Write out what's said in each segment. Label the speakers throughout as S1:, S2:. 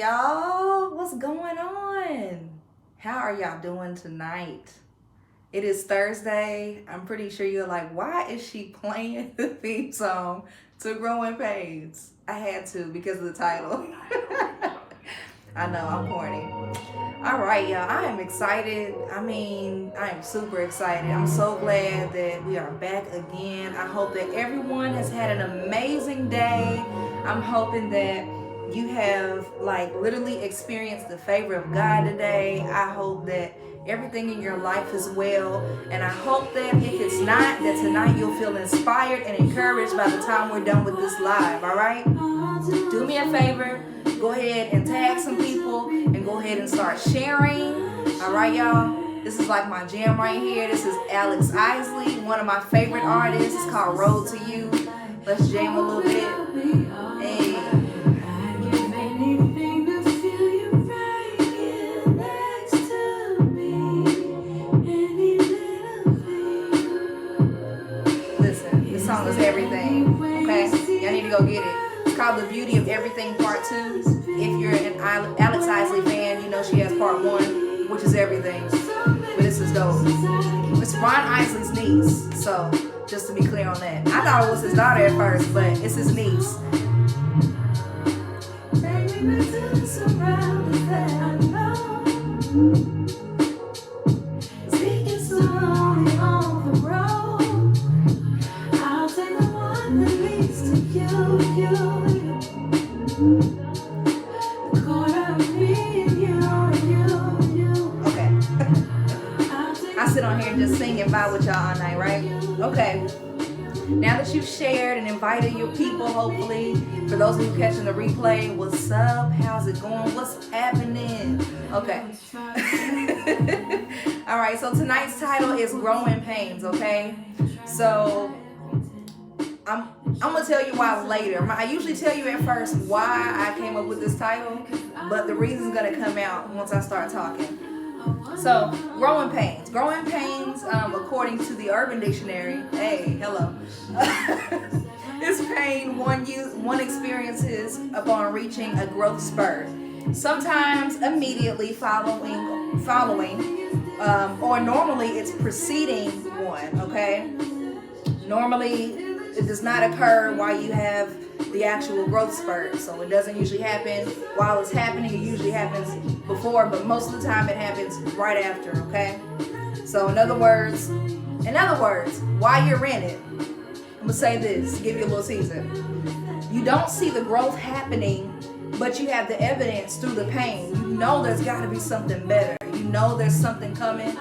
S1: y'all. What's going on? How are y'all doing tonight? It is Thursday. I'm pretty sure you're like, why is she playing the theme song to Growing Pains? I had to because of the title. I know, I'm corny. All right, y'all. I am excited. I am super excited. I'm so glad that we are back again. I hope that everyone has had an amazing day. I'm hoping that you have literally experienced the favor of God today. I hope that everything in your life is well, and I hope that if it's not, that tonight you'll feel inspired and encouraged by the time we're done with this live. All right, do me a favor, go ahead and tag some people and go ahead and start sharing. All right, y'all, this is like my jam right here. This is Alex Isley, one of my favorite artists. It's called Road to You. Let's jam a little bit. Hey. Song is everything, okay? Y'all need to go get it. It's called The Beauty of Everything Part 2. If you're an Alex Isley fan, you know she has Part 1, which is everything. But this is dope. It's Ron Isley's niece, so just to be clear on that. I thought it was his daughter at first, but it's his niece. Take me back to the surroundings that I know. Speaking slowly on the road. Okay. I sit on here and just sing and vibe with y'all all night, right? Okay. Now that you've shared and invited your people, hopefully, for those of you catching the replay, what's up? How's it going? What's happening? Okay. All right, so tonight's title is Growing Pains, okay? So I'm gonna tell you why later. I usually tell you at first why I came up with this title, but the reason's gonna come out once I start talking. So, growing pains. Growing pains, according to the Urban Dictionary, hey, hello, is pain one experiences upon reaching a growth spurt, sometimes immediately following, or normally it's preceding one, okay? Normally, it does not occur while you have the actual growth spurt. So it doesn't usually happen while it's happening. It usually happens before, but most of the time it happens right after, okay? So in other words, while you're in it, I'm gonna say this, give you a little teaser. You don't see the growth happening, but you have the evidence through the pain. You know there's gotta be something better. You know there's something coming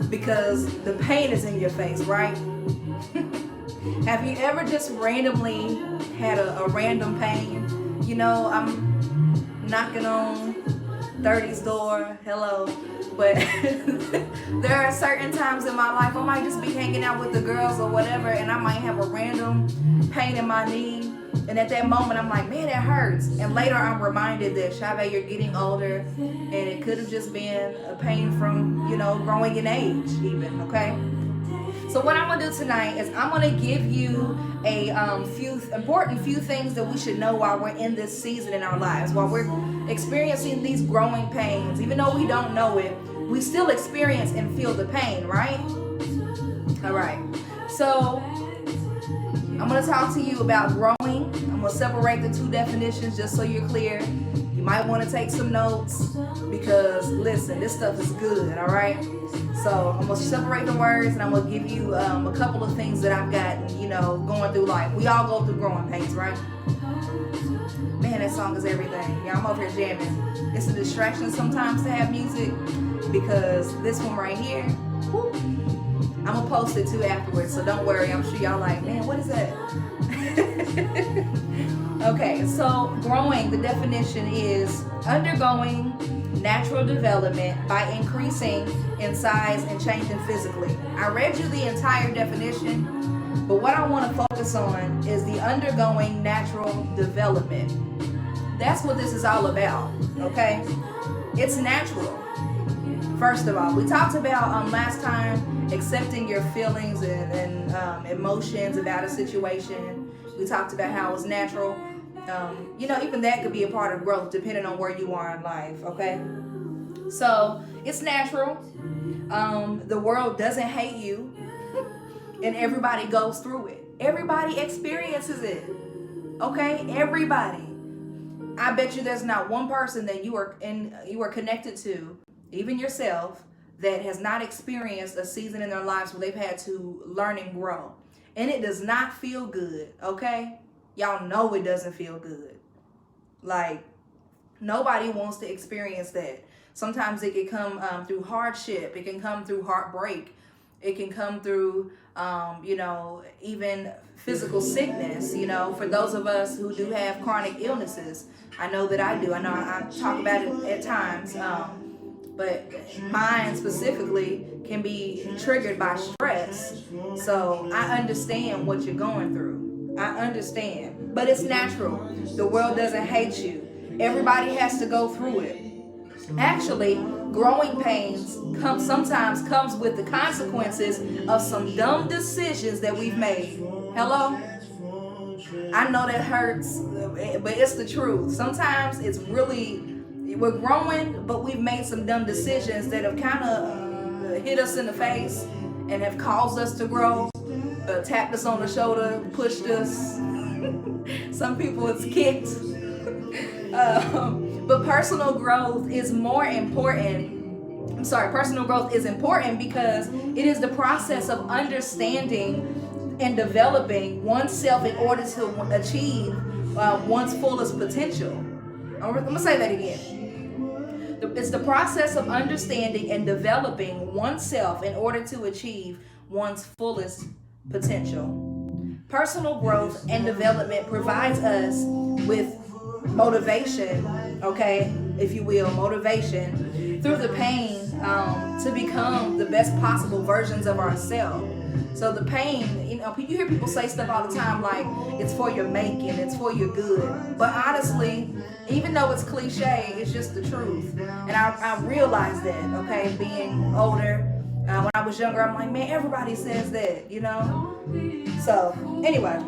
S1: because the pain is in your face, right? Have you ever just randomly had a random pain? You know, I'm knocking on 30's door, hello. But there are certain times in my life I might just be hanging out with the girls or whatever, and I might have a random pain in my knee. And at that moment, I'm like, man, that hurts. And later I'm reminded that, Chavea, you're getting older, and it could have just been a pain from, growing in age even, okay? So what I'm gonna do tonight is I'm gonna give you a few things that we should know while we're in this season in our lives, while we're experiencing these growing pains. Even though we don't know it, we still experience and feel the pain, right? All right. So I'm gonna talk to you about growing. I'm gonna separate the two definitions just so you're clear. You might want to take some notes because listen, this stuff is good. All right. So I'm gonna separate the words, and I'm gonna give you a couple of things that I've gotten, going through life. We all go through growing pains, right? Man, that song is everything. Yeah, I'm over here jamming. It's a distraction sometimes to have music because this one right here, whoo, I'm gonna post it too afterwards. So don't worry. I'm sure y'all like, man, what is that? Okay, so growing, the definition is undergoing natural development by increasing in size and changing physically. I read you the entire definition, but what I want to focus on is the undergoing natural development. That's what this is all about, okay? It's natural. First of all, we talked about last time accepting your feelings and emotions about a situation. We talked about how it's natural. Even that could be a part of growth depending on where you are in life, okay? So it's natural. The world doesn't hate you, and everybody goes through it. Everybody experiences it, okay? Everybody. I bet you there's not one person that you are connected to, even yourself, that has not experienced a season in their lives where they've had to learn and grow. And it does not feel good, okay? Y'all know it doesn't feel good. Like, nobody wants to experience that. Sometimes it can come through hardship. It can come through heartbreak. It can come through, even physical sickness. For those of us who do have chronic illnesses, I know that I do. I know I talk about it at times. But mine specifically can be triggered by stress. So I understand what you're going through. I understand. But it's natural. The world doesn't hate you. Everybody has to go through it. Actually, growing pains sometimes comes with the consequences of some dumb decisions that we've made. Hello? I know that hurts, but it's the truth. Sometimes it's really, we're growing, but we've made some dumb decisions that have kind of hit us in the face and have caused us to grow, tapped us on the shoulder, pushed us. Some people it's kicked. But personal growth is important. Personal growth is important because it is the process of understanding and developing oneself in order to achieve one's fullest potential. I'm going to say that again. It's the process of understanding and developing oneself in order to achieve one's fullest potential. Personal growth and development provides us with motivation, okay, if you will, motivation through the pain to become the best possible versions of ourselves. So the pain, you hear people say stuff all the time like it's for your making, it's for your good. But honestly, even though it's cliche, it's just the truth. And I realized that, okay, being older. When I was younger, I'm like, man, everybody says that, So anyway,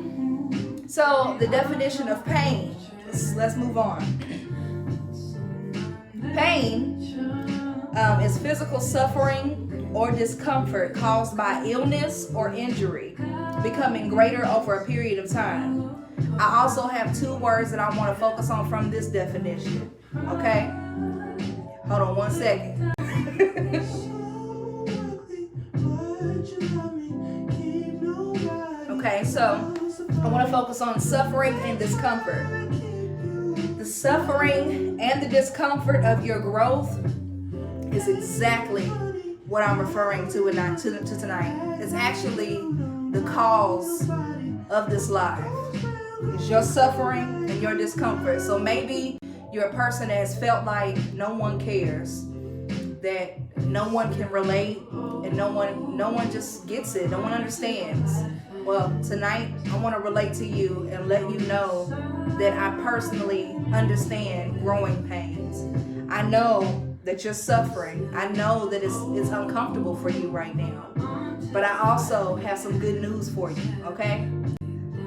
S1: so the definition of pain. Let's move on. Pain is physical suffering or discomfort caused by illness or injury, becoming greater over a period of time. I also have two words that I want to focus on from this definition. Okay? Hold on one second. Okay, so I want to focus on suffering and discomfort. The suffering and the discomfort of your growth is exactly what I'm referring to tonight. It's actually the cause of this life. It's your suffering and your discomfort. So maybe you're a person that has felt like no one cares, that no one can relate, and no one just gets it, no one understands. Well, tonight I want to relate to you and let you know that I personally understand growing pains. I know that you're suffering. I know that it's uncomfortable for you right now. But I also have some good news for you, okay?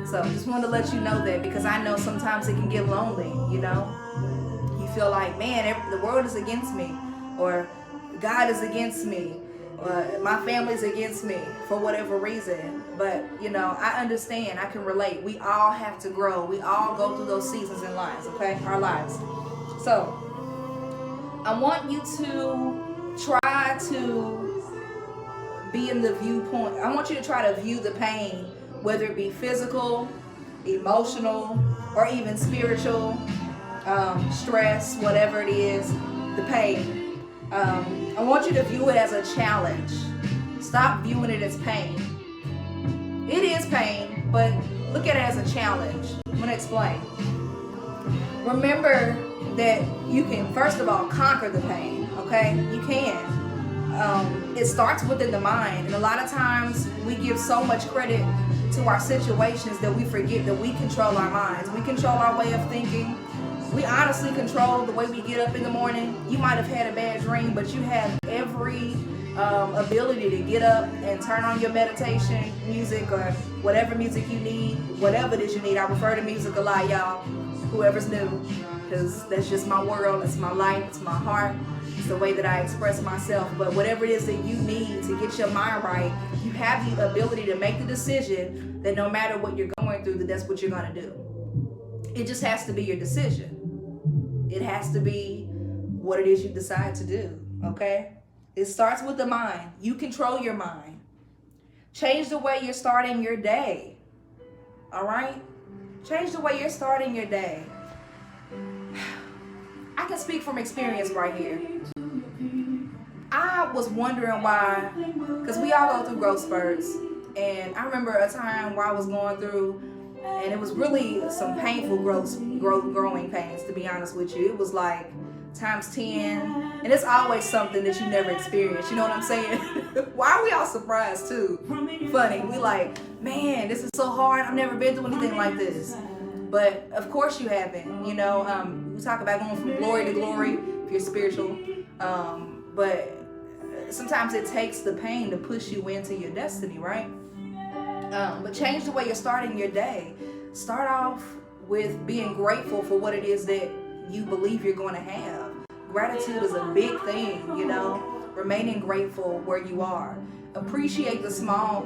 S1: So just wanted to let you know that, because I know sometimes it can get lonely, You feel like, man, the world is against me, or God is against me, my family's against me for whatever reason. But I understand, I can relate. We all have to grow. We all go through those seasons in lives, okay? Our lives. So I want you to try to be in the viewpoint. I want you to try to view the pain, whether it be physical, emotional, or even spiritual, stress, whatever it is, the pain. I want you to view it as a challenge. Stop viewing it as pain. It is pain, but look at it as a challenge. I'm going to explain. Remember that you can, first of all, conquer the pain, okay? You can. It starts within the mind, and a lot of times we give so much credit to our situations that we forget that we control our minds. We control our way of thinking. We honestly control the way we get up in the morning. You might have had a bad dream, but you have every ability to get up and turn on your meditation music or whatever music you need, whatever it is you need. I refer to music a lot, y'all. whoever's new, because that's just my world, it's my life, it's my heart, it's the way that I express myself. But whatever it is that you need to get your mind right, you have the ability to make the decision that no matter what you're going through, that's what you're going to do. It just has to be your decision. It has to be what it is you decide to do, okay? It starts with the mind. You control your mind. Change the way you're starting your day, all right? Change the way you're starting your day. I can speak from experience right here. I was wondering why, because we all go through growth spurts, and I remember a time where I was going through, and it was really some painful growing pains, to be honest with you. It was like times 10, and it's always something that you never experienced. You know what I'm saying? Why are we all surprised too? Funny. We like, man, this is so hard. I've never been through anything like this. But of course you haven't. You know, we talk about going from glory to glory if you're spiritual. But sometimes it takes the pain to push you into your destiny, right? But change the way you're starting your day. Start off with being grateful for what it is that you believe you're going to have. Gratitude is a big thing, you know. Remaining grateful where you are. Appreciate the small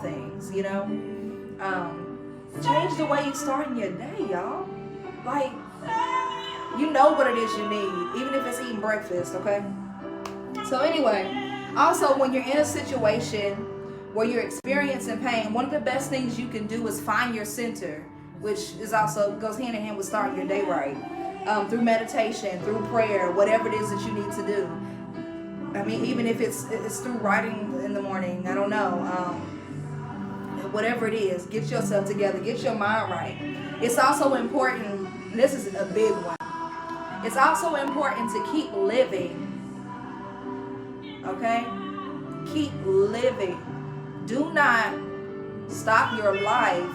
S1: things, you know. Change the way you're starting your day, y'all. Like, you know what it is you need, even if it's eating breakfast, okay? So anyway, also when you're in a situation where you're experiencing pain, one of the best things you can do is find your center, which is also goes hand in hand with starting your day right. Through meditation, through prayer, whatever it is that you need to do. I mean, even if it's through writing in the morning, I don't know. Whatever it is, get yourself together, get your mind right. It's also important, and this is a big one, it's also important to keep living, okay? Keep living. Do not stop your life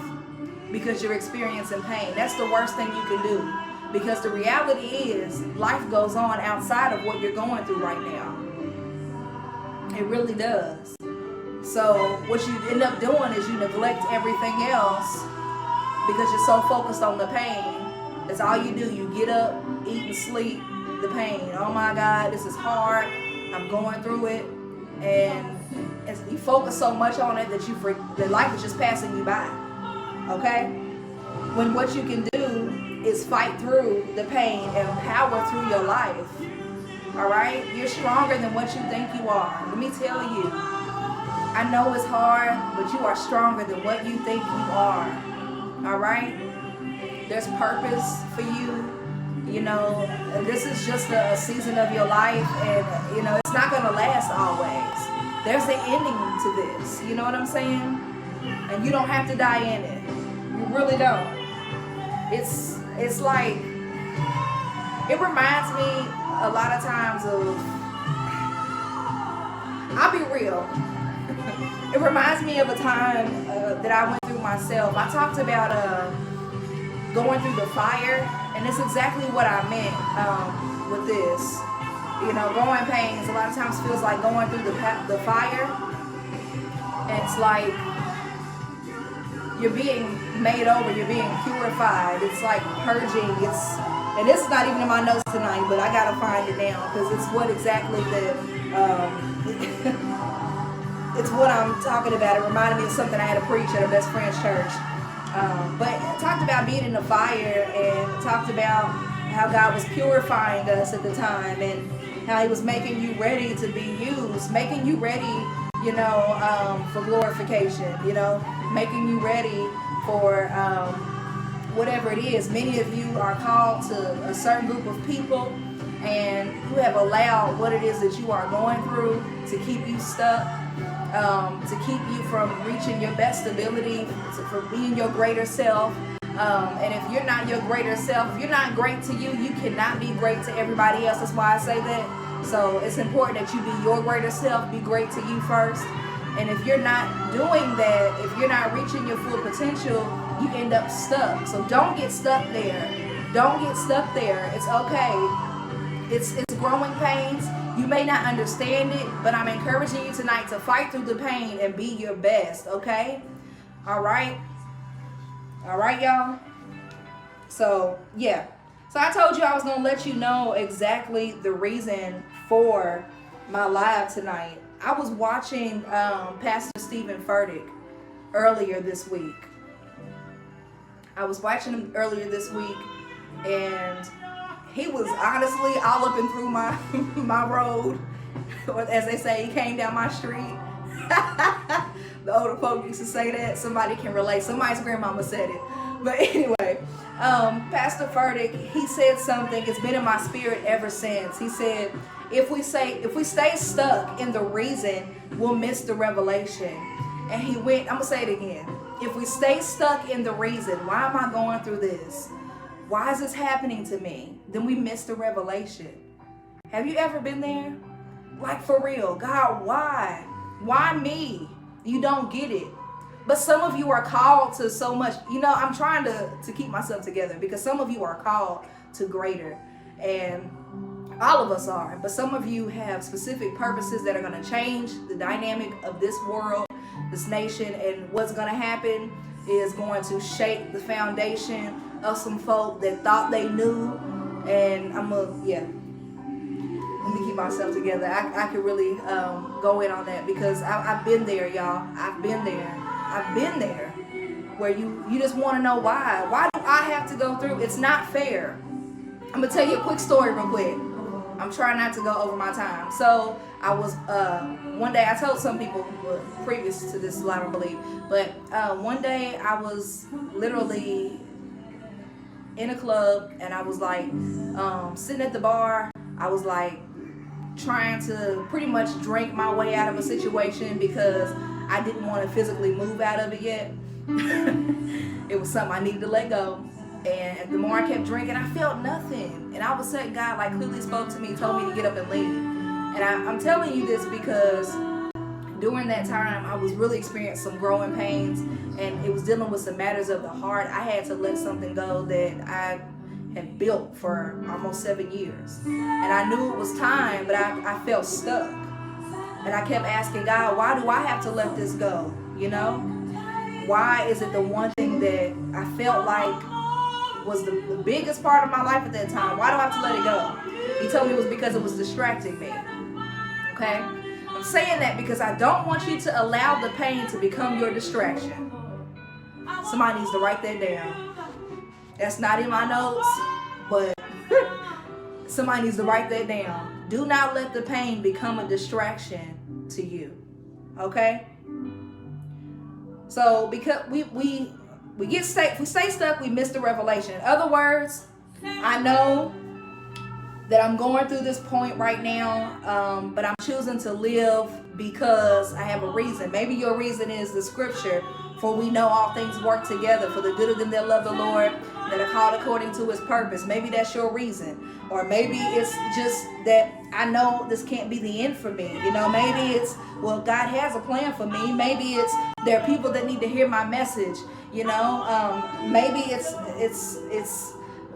S1: because you're experiencing pain. That's the worst thing you can do, because the reality is life goes on outside of what you're going through right now. It really does. So what you end up doing is you neglect everything else because you're so focused on the pain. That's all you do. You get up, eat and sleep, the pain. Oh my God, this is hard. I'm going through it. And you focus so much on it that that life is just passing you by. Okay? When what you can do is fight through the pain and power through your life. All right? You're stronger than what you think you are. Let me tell you. I know it's hard, but you are stronger than what you think you are. All right? There's purpose for you. You know, this is just a season of your life, and, you know, it's not going to last always. There's an ending to this. You know what I'm saying? And you don't have to die in it. You really don't. It's like, it reminds me a lot of times of, I'll be real. It reminds me of a time that I went through myself. I talked about going through the fire, and it's exactly what I meant with this. You know, growing pains a lot of times feels like going through the fire. And it's like you're being made over, you're being purified. It's like purging. And this is not even in my notes tonight, but I gotta find it now because it's what exactly it's what I'm talking about. It reminded me of something I had to preach at a best friend's church. But I talked about being in the fire, and talked about how God was purifying us at the time, and how He was making you ready to be used, making you ready, you know, for glorification, you know, making you ready for whatever it is. Many of you are called to a certain group of people, and you have allowed what it is that you are going through to keep you stuck. To keep you from reaching your best ability, for being your greater self. And if you're not your greater self, if you're not great to you, you cannot be great to everybody else. That's why I say that. So it's important that you be your greater self, be great to you first. And if you're not doing that, if you're not reaching your full potential, you end up stuck. So don't get stuck there. Don't get stuck there. It's okay. It's growing pains. You may not understand it, but I'm encouraging you tonight to fight through the pain and be your best, okay? All right? All right, y'all? So, yeah. So I told you I was going to let you know exactly the reason for my live tonight. I was watching Pastor Stephen Furtick earlier this week. I was watching him earlier this week, and he was honestly all up and through my my road. As they say, he came down my street. The older folk used to say that. Somebody can relate. Somebody's grandmama said it. But anyway, Pastor Furtick, he said something. It's been in my spirit ever since. He said, if we stay stuck in the reason, we'll miss the revelation. And he went, I'm going to say it again. If we stay stuck in the reason, why am I going through this? Why is this happening to me? Then we miss the revelation. Have you ever been there? Like, for real, God, why? Why me? You don't get it. But some of you are called to so much. You know, I'm trying to keep myself together, because some of you are called to greater. And all of us are. But some of you have specific purposes that are going to change the dynamic of this world, this nation. And what's going to happen is going to shake the foundation of some folk that thought they knew. And let me keep myself together. I could really go in on that, because I've been there, y'all. I've been there where you just want to know why. Why do I have to go through? It's not fair. I'm going to tell you a quick story real quick. I'm trying not to go over my time. So I was, one day, I told some people previous to this live, I believe, but one day I was literally in a club, and I was like sitting at the bar. I was like trying to pretty much drink my way out of a situation, because I didn't want to physically move out of it yet. It was something I needed to let go. And the more I kept drinking, I felt nothing. And all of a sudden, God like clearly spoke to me, told me to get up and leave. And I'm telling you this because during that time, I was really experiencing some growing pains, and it was dealing with some matters of the heart. I had to let something go that I had built for almost 7 years. And I knew it was time, but I felt stuck. And I kept asking God, why do I have to let this go? You know? Why is it the one thing that I felt like was the biggest part of my life at that time? Why do I have to let it go? He told me it was because it was distracting me. Okay? I'm saying that because I don't want you to allow the pain to become your distraction. Somebody needs to write that down. That's not in my notes, but somebody needs to write that down. Do not let the pain become a distraction to you. Okay? So because we get stuck, if we stay stuck, we miss the revelation. In other words, I know that I'm going through this point right now, but I'm choosing to live because I have a reason. Maybe your reason is the scripture, for we know all things work together for the good of them that love the Lord, that are called according to his purpose. Maybe that's your reason. Or maybe it's just that I know this can't be the end for me. You know, maybe it's, well, God has a plan for me. Maybe it's there are people that need to hear my message. You know, maybe it's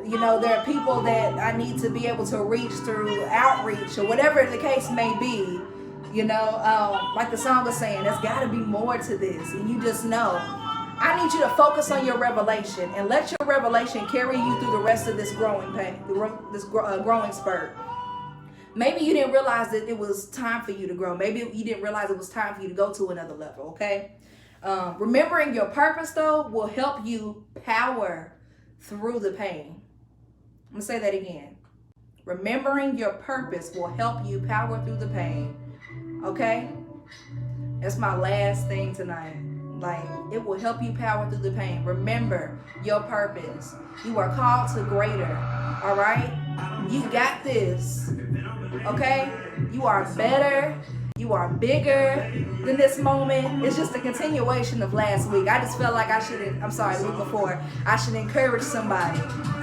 S1: you know, there are people that I need to be able to reach through outreach, or whatever the case may be. You know, like the song is saying, there's got to be more to this. And you just know. I need you to focus on your revelation and let your revelation carry you through the rest of this growing pain, this growing spurt. Maybe you didn't realize that it was time for you to grow. Maybe you didn't realize it was time for you to go to another level, okay? Remembering your purpose, though, will help you power through the pain. I'm going to say that again. Remembering your purpose will help you power through the pain, okay? That's my last thing tonight. Like, it will help you power through the pain. Remember your purpose. You are called to greater, all right? You got this, okay? You are better. You are bigger than this moment. It's just a continuation of last week. I just felt like the week before, I should encourage somebody.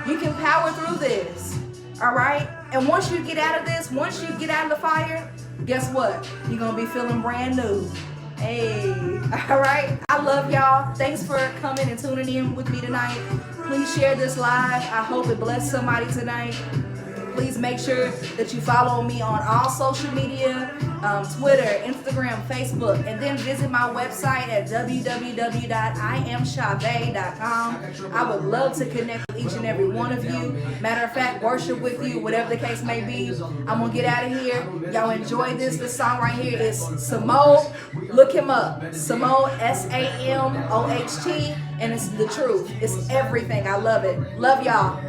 S1: You can power through this, all right? And once you get out of this, once you get out of the fire, guess what? You're going to be feeling brand new. Hey, all right. I love y'all. Thanks for coming and tuning in with me tonight. Please share this live. I hope it blessed somebody tonight. Please make sure that you follow me on all social media, Twitter, Instagram, Facebook, and then visit my website at www.iamchavea.com. I would love to connect with each and every one of you. Matter of fact, worship with you, whatever the case may be. I'm going to get out of here. Y'all enjoy this. This song right here is Samoht. Look him up. Samoht, Samoht, and it's the truth. It's everything. I love it. Love y'all.